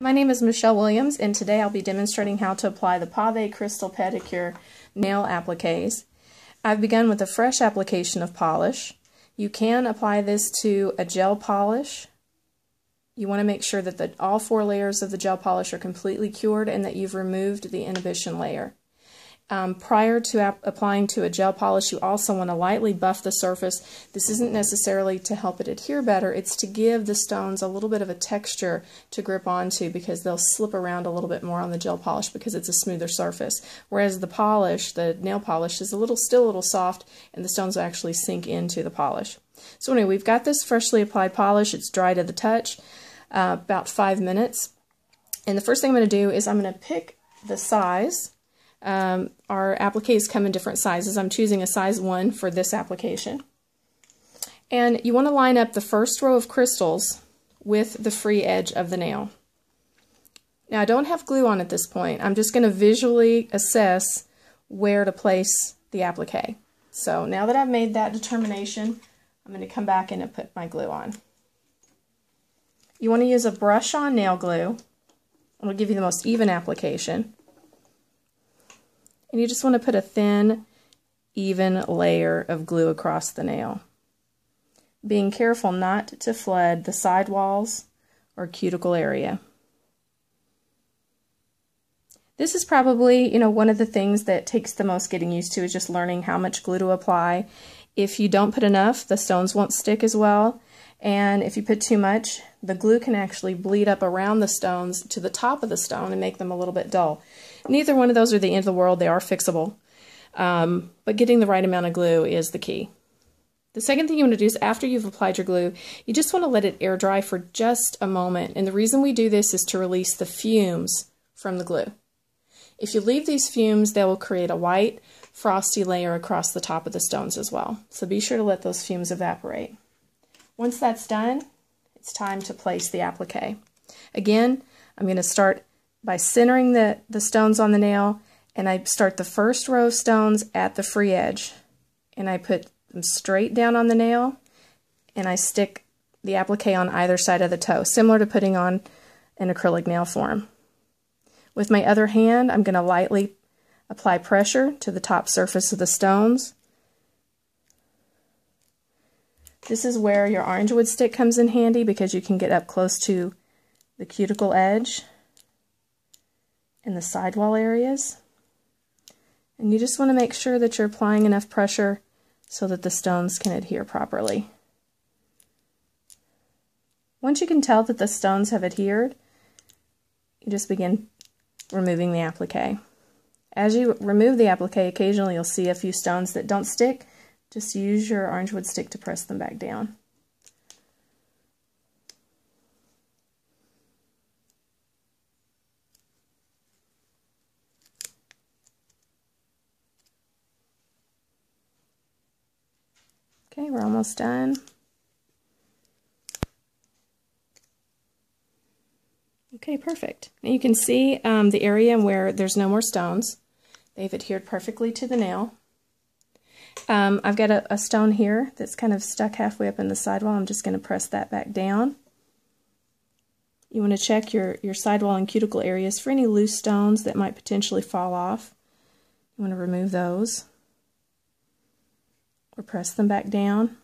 My name is Michelle Williams, and today I'll be demonstrating how to apply the Pavé Crystal Pedicure nail appliques. I've begun with a fresh application of polish. You can apply this to a gel polish. You want to make sure that all 4 layers of the gel polish are completely cured and that you've removed the inhibition layer. Prior to applying to a gel polish, you also want to lightly buff the surface. This isn't necessarily to help it adhere better, it's to give the stones a little bit of a texture to grip onto, because they'll slip around a little bit more on the gel polish because it's a smoother surface. Whereas the polish, the nail polish, is still a little soft, and the stones will actually sink into the polish. So anyway, we've got this freshly applied polish. It's dry to the touch, about 5 minutes. And the first thing I'm going to do is I'm going to pick the size. Our appliques come in different sizes. I'm choosing a size 1 for this application. And you want to line up the first row of crystals with the free edge of the nail. Now, I don't have glue on at this point. I'm just going to visually assess where to place the applique. So now that I've made that determination, I'm going to come back in and put my glue on. You want to use a brush-on nail glue. It'll give you the most even application. And you just want to put a thin, even layer of glue across the nail, being careful not to flood the sidewalls or cuticle area. This is probably, one of the things that takes the most getting used to, is just learning how much glue to apply. If you don't put enough, the stones won't stick as well. And if you put too much, the glue can actually bleed up around the stones to the top of the stone and make them a little bit dull. Neither one of those are the end of the world. They are fixable. But getting the right amount of glue is the key. The second thing you want to do is, after you've applied your glue, you just want to let it air dry for just a moment. And the reason we do this is to release the fumes from the glue. If you leave these fumes, they will create a white, frosty layer across the top of the stones as well. So be sure to let those fumes evaporate. Once that's done, it's time to place the applique. Again, I'm going to start by centering the stones on the nail, and I start the first row of stones at the free edge, and I put them straight down on the nail, and I stick the applique on either side of the toe, similar to putting on an acrylic nail form. With my other hand, I'm going to lightly apply pressure to the top surface of the stones. This is where your orange wood stick comes in handy, because you can get up close to the cuticle edge and the sidewall areas. And you just want to make sure that you're applying enough pressure so that the stones can adhere properly. Once you can tell that the stones have adhered, you just begin removing the applique. As you remove the applique, occasionally you'll see a few stones that don't stick. Just use your orange wood stick to press them back down. Okay, we're almost done. Okay, perfect. Now you can see the area where there's no more stones. They've adhered perfectly to the nail. I've got a stone here that's kind of stuck halfway up in the sidewall. I'm just going to press that back down. You want to check your sidewall and cuticle areas for any loose stones that might potentially fall off. You want to remove those, or press them back down.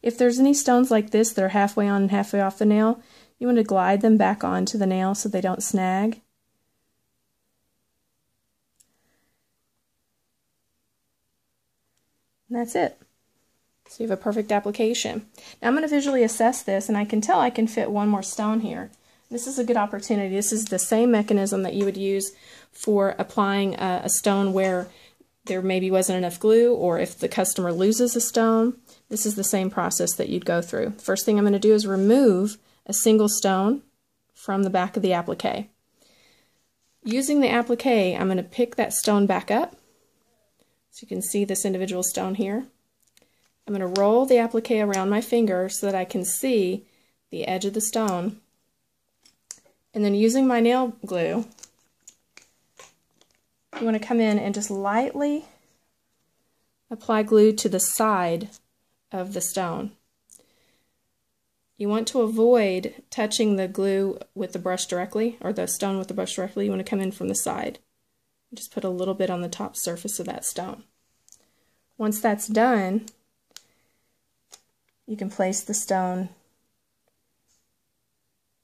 If there's any stones like this that are halfway on and halfway off the nail, you want to glide them back onto the nail so they don't snag. And that's it. So you have a perfect application. Now I'm going to visually assess this, and I can tell I can fit one more stone here. This is a good opportunity. This is the same mechanism that you would use for applying a stone where there maybe wasn't enough glue, or if the customer loses a stone. This is the same process that you'd go through. The first thing I'm going to do is remove a single stone from the back of the applique. Using the applique, I'm going to pick that stone back up. So you can see this individual stone here. I'm going to roll the applique around my finger so that I can see the edge of the stone. And then using my nail glue, you want to come in and just lightly apply glue to the side of the stone. you want to avoid touching the glue with the brush directly, or the stone with the brush directly. You want to come in from the side. Just put a little bit on the top surface of that stone. Once that's done, you can place the stone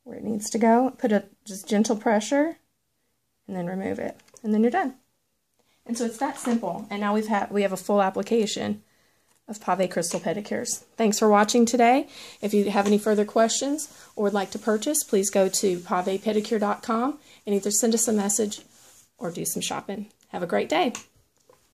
where it needs to go. Put a just gentle pressure, and then remove it, and then you're done. And so it's that simple. And now we have a full application of Pavé crystal pedicures. Thanks for watching today. If you have any further questions or would like to purchase, please go to pavepedicure.com and either send us a message or do some shopping. Have a great day.